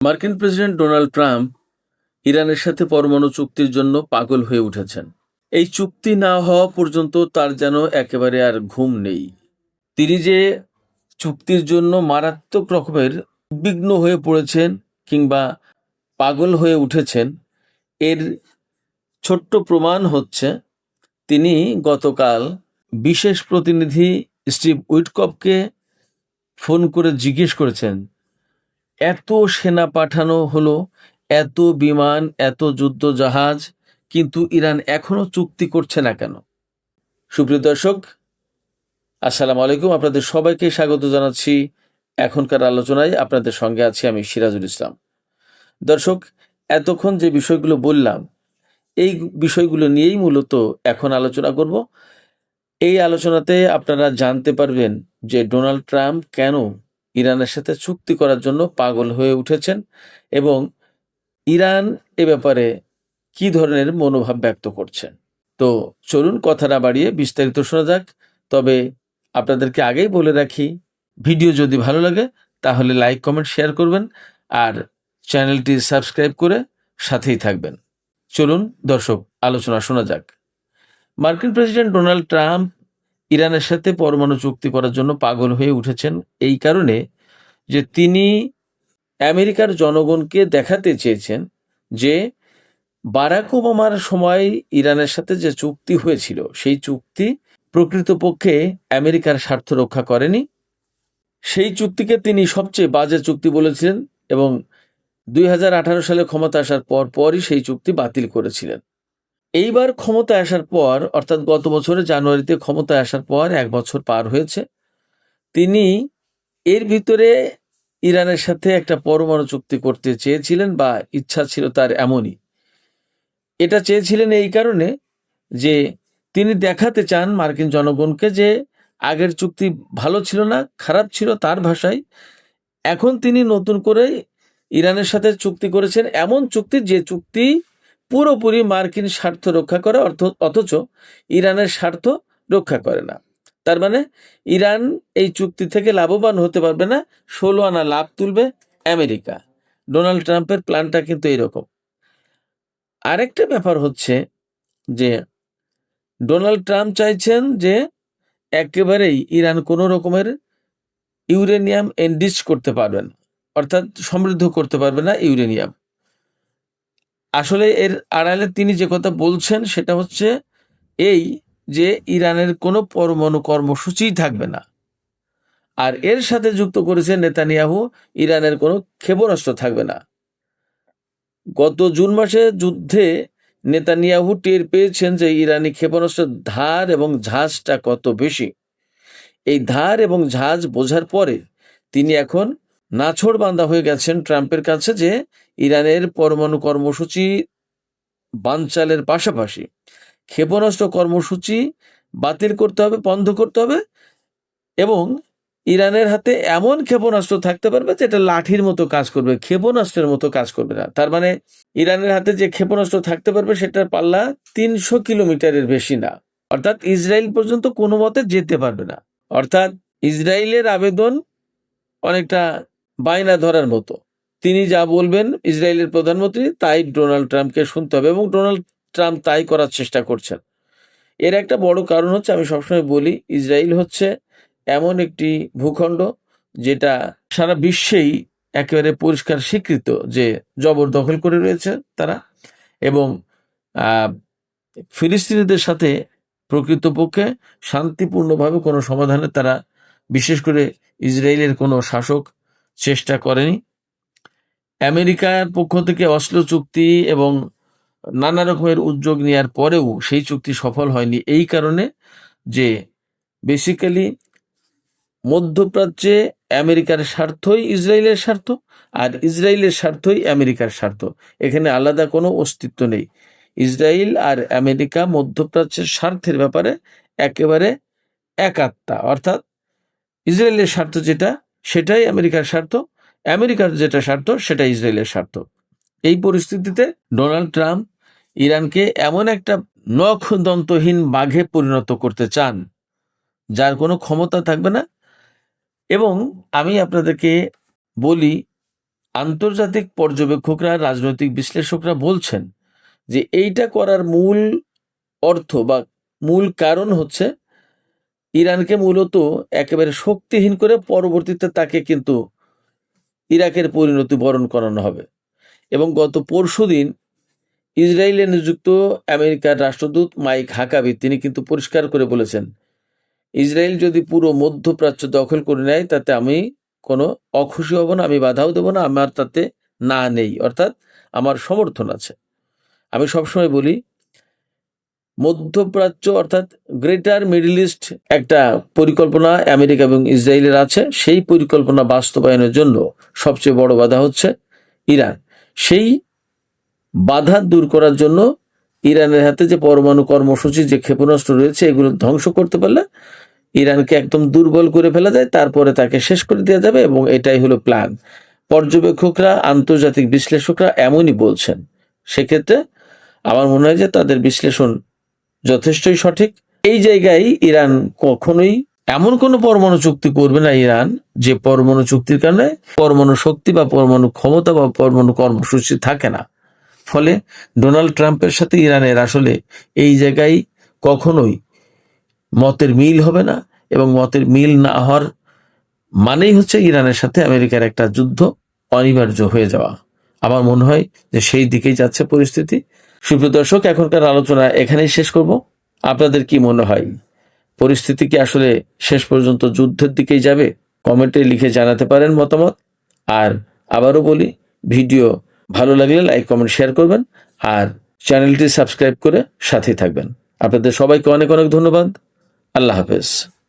মার্কিন president Donald Trump ইরানের সাথে পরমাণু চুক্তির জন্য পাগল হয়ে উঠেছেন। এই চুক্তি না হওয়া পর্যন্ত তার যেন একেবারে আর ঘুম নেই। তিনি যে চুক্তির জন্য মারাত্মক রকমের উদ্বিগ্ন হয়ে পড়েছেন কিংবা পাগল হয়ে উঠেছেন, এর ছোট্ট প্রমাণ হচ্ছে তিনি গতকাল বিশেষ প্রতিনিধি স্টিভ উইটকফকে ফোন করে জিজ্ঞেস করেছেন, এত সেনা পাঠানো হলো, এত বিমান, এত যুদ্ধ জাহাজ, কিন্তু ইরান এখনো চুক্তি করছে না কেন? সুপ্রিয় দর্শক, আসসালামু আলাইকুম। আপনাদের সবাইকে স্বাগত জানাচ্ছি এখনকার আলোচনায়। আপনাদের সঙ্গে আছি আমি সিরাজুল ইসলাম। দর্শক, এতক্ষণ যে বিষয়গুলো বললাম, এই বিষয়গুলো নিয়েই মূলত এখন আলোচনা করব। এই আলোচনাতে আপনারা জানতে পারবেন যে ডোনাল্ড ট্রাম্প কেন ইরানের সাথে চুক্তি করার জন্য পাগল হয়ে উঠেছেন এবং ইরান এ ব্যাপারে কি ধরনের মনোভাব ব্যক্ত করছে। তো চলুন কথা না বাড়িয়ে বিস্তারিত শোনা যাক। তবে আপনাদেরকে আগেই বলে রাখি, ভিডিও যদি ভালো লাগে তাহলে লাইক, কমেন্ট, শেয়ার করবেন আর চ্যানেলটি সাবস্ক্রাইব করে সাথেই থাকবেন। চলুন দর্শক, আলোচনা শোনা যাক। মার্কিন প্রেসিডেন্ট ডোনাল্ড ট্রাম্প ইরানের সাথে পরমাণু চুক্তি করার জন্য পাগল হয়ে উঠেছেন এই কারণে যে তিনি আমেরিকার জনগণকে দেখাতে চেয়েছেন যে বারাক ওবামার সময় ইরানের সাথে যে চুক্তি হয়েছিল সেই চুক্তি প্রকৃতপক্ষে আমেরিকার স্বার্থ রক্ষা করেনি। সেই চুক্তিকে তিনি সবচেয়ে বাজে চুক্তি বলেছিলেন এবং 2018 সালে ক্ষমতা আসার পরই সেই চুক্তি বাতিল করেছিলেন। এইবার ক্ষমতায় আসার পর, অর্থাৎ গত বছরের জানুয়ারিতে ক্ষমতায় আসার পর 1 বছর পার হয়েছে, তিনি এর ভিতরে ইরানের সাথে একটা পরমাণু চুক্তি করতে চেয়েছিলেন বা ইচ্ছা ছিল তার এমনই। এটা চেয়েছিলেন এই কারণে যে তিনি দেখাতে চান মার্কিন জনগণকে যে আগের চুক্তি ভালো ছিল না, খারাপ ছিল তার ভাষায়। এখন তিনি নতুন করে ইরানের সাথে চুক্তি করেছেন, এমন চুক্তি যে চুক্তি পুরোপুরি মার্কিন স্বার্থ রক্ষা করে, অথচ ইরানের স্বার্থ রক্ষা করে না। তার মানে ইরান এই চুক্তি থেকে লাভবান হতে পারবে না, 16 আনা লাভ তুলবে আমেরিকা। ডোনাল্ড ট্রাম্পের প্ল্যানটা কিন্তু এইরকম। আরেকটা ব্যাপার হচ্ছে যে ডোনাল্ড ট্রাম্প চাইছেন যে একেবারেই ইরান কোনো রকমের ইউরেনিয়াম এনরিচ করতে পারবে না, অর্থাৎ সমৃদ্ধ করতে পারবে না ইউরেনিয়াম। আসলে এর আড়ালে তিনি যে কথা বলছেন সেটা হচ্ছে এই যে ইরানের কোনো পরমাণু কর্মসূচিই থাকবে না। আর এর সাথে যুক্ত করেছে নেতানিয়াহু, ইরানের কোনো ক্ষেপণাস্ত্র থাকবে না। গত জুন মাসে যুদ্ধে নেতানিয়াহু টের পেয়েছেন যে ইরানি ক্ষেপণাস্ত্রের ধার এবং ঝাঁজটা কত বেশি। এই ধার এবং ঝাঁজ বোঝার পরে তিনি এখন নাছোড়বান্দা হয়ে গেছেন ট্রাম্পের কাছে যে ইরানের পরমাণু কর্মসূচি বানচালের পাশাপাশি ক্ষেপণাস্ত্র কর্মসূচি বাতিল করতে হবে, বন্ধ করতে হবে এবং ইরানের হাতে এমন ক্ষেপণাস্ত্র থাকতে পারবে যেটা লাঠির মতো কাজ করবে, ক্ষেপণাস্ত্রের মতো কাজ করবে না। তার মানে ইরানের হাতে যে ক্ষেপণাস্ত্র থাকতে পারবে সেটার পাল্লা 300 কিলোমিটারের বেশি না, অর্থাৎ ইসরায়েল পর্যন্ত কোনো মতে যেতে পারবে না। অর্থাৎ ইসরায়েলের আবেদন অনেকটা বায়না ধরার মতো। তিনি যা বলবেন ইসরায়েলের প্রধানমন্ত্রী তাই ডোনাল্ড ট্রাম্পকে শুনতে হবে এবং ডোনাল্ড ট্রাম্প তাই করার চেষ্টা করছেন। এর একটা বড় কারণ হচ্ছে, আমি সবসময় বলি, ইসরায়েল হচ্ছে এমন একটি ভূখণ্ড যেটা সারা বিশ্বেই একেবারে পরিষ্কার স্বীকৃত যে জবরদখল করে রয়েছে তারা, এবং ফিলিস্তিনিদের সাথে প্রকৃতপক্ষে শান্তিপূর্ণভাবে কোনো সমাধানে তারা, বিশেষ করে ইসরায়েলের কোনো শাসক, চেষ্টা করেনি। আমেরিকার পক্ষ থেকে অসলো চুক্তি এবং নানা রকমের উদ্যোগ নেওয়ার পরেও সেই চুক্তি সফল হয়নি, এই কারণে যে বেসিক্যালি মধ্যপ্রাচ্যে আমেরিকার স্বার্থই ইসরায়েলের স্বার্থ আর ইসরায়েলের স্বার্থই আমেরিকার স্বার্থ। এখানে আলাদা কোনো অস্তিত্ব নেই। ইসরায়েল আর আমেরিকা মধ্যপ্রাচ্যের স্বার্থের ব্যাপারে একেবারে একাত্মা, অর্থাৎ ইসরায়েলের স্বার্থ যেটা সেটাই আমেরিকার স্বার্থ, আমেরিকার যেটা স্বার্থ সেটা ইসরায়েলের স্বার্থ। এই পরিস্থিতিতে ডোনাল্ড ট্রাম্প ইরানকে এমন একটা নখ দন্তহীন বাঘে পরিণত করতে চান যার কোনো ক্ষমতা থাকবে না। এবং আমি আপনাদেরকে বলি আন্তর্জাতিক পর্যবেক্ষকরা, রাজনৈতিক বিশ্লেষকরা বলছেন যে এইটা করার মূল অর্থ বা মূল কারণ হচ্ছে ইরানকে মূলত একেবারে শক্তিহীন করে পরবর্তীতে তাকে কিন্তু ইরাকের পরিণতি বরণ করানো হবে। এবং গত পরশুদিন ইসরায়েলে নিযুক্ত আমেরিকার রাষ্ট্রদূত মাইক হাকাবি তিনি কিন্তু পরিষ্কার করে বলেছেন, ইসরায়েল যদি পুরো মধ্যপ্রাচ্য দখল করে নেয় তাতে আমি কোনো অখুশি হব না, আমি বাধাও দেব না, আমার তাতে না নেই, অর্থাৎ আমার সমর্থন আছে। আমি সবসময় বলি মধ্যপ্রাচ্য অর্থাৎ গ্রেটার মিডল ইস্ট একটা পরিকল্পনা আমেরিকা এবং ইসরায়েলের আছে। সেই পরিকল্পনা বাস্তবায়নের জন্য সবচেয়ে বড় বাধা হচ্ছে ইরান। সেই বাধা দূর করার জন্য ইরানের হাতে যে পরমাণু কর্মসূচি, যে ক্ষেপণাস্ত্র রয়েছে, এগুলো ধ্বংস করতে পারলে ইরানকে একদম দুর্বল করে ফেলা যায়, তারপরে তাকে শেষ করে দেওয়া যাবে, এবং এটাই হলো প্ল্যান। পর্যবেক্ষকরা, আন্তর্জাতিক বিশ্লেষকরা এমনই বলছেন। সেক্ষেত্রে আমার মনে হয় যে তাদের বিশ্লেষণ যথেষ্টই সঠিক। এই জায়গায় ইরান কখনোই এমন কোনো পরমাণু চুক্তি করবে না ইরান, যে পরমাণু চুক্তির কারণে পরমাণু শক্তি বা পরমাণু ক্ষমতা বা পরমাণু কর্মসূচি থাকে না। ফলে ডোনাল্ড ট্রাম্পের সাথে ইরানের আসলে এই জায়গায় কখনোই মতের মিল হবে না, এবং মতের মিল না হওয়ার মানেই হচ্ছে ইরানের সাথে আমেরিকার একটা যুদ্ধ অনিবার্য হয়ে যাওয়া। আমার মনে হয় যে সেই দিকেই যাচ্ছে পরিস্থিতি। সুপ্রিয় দর্শক, এখনকার আলোচনা এখানেই শেষ করব। আপনাদের কি মনে হয়, পরিস্থিতি কি আসলে শেষ পর্যন্ত যুদ্ধের দিকেই যাবে? কমেন্টে লিখে জানাতে পারেন মতামত। আর আবারও বলি, ভিডিও ভালো লাগলে লাইক, কমেন্ট, শেয়ার করবেন, আর চ্যানেলটি সাবস্ক্রাইব করে সাথেই থাকবেন। আপনাদের সবাইকে অনেক অনেক ধন্যবাদ। আল্লাহ হাফেজ।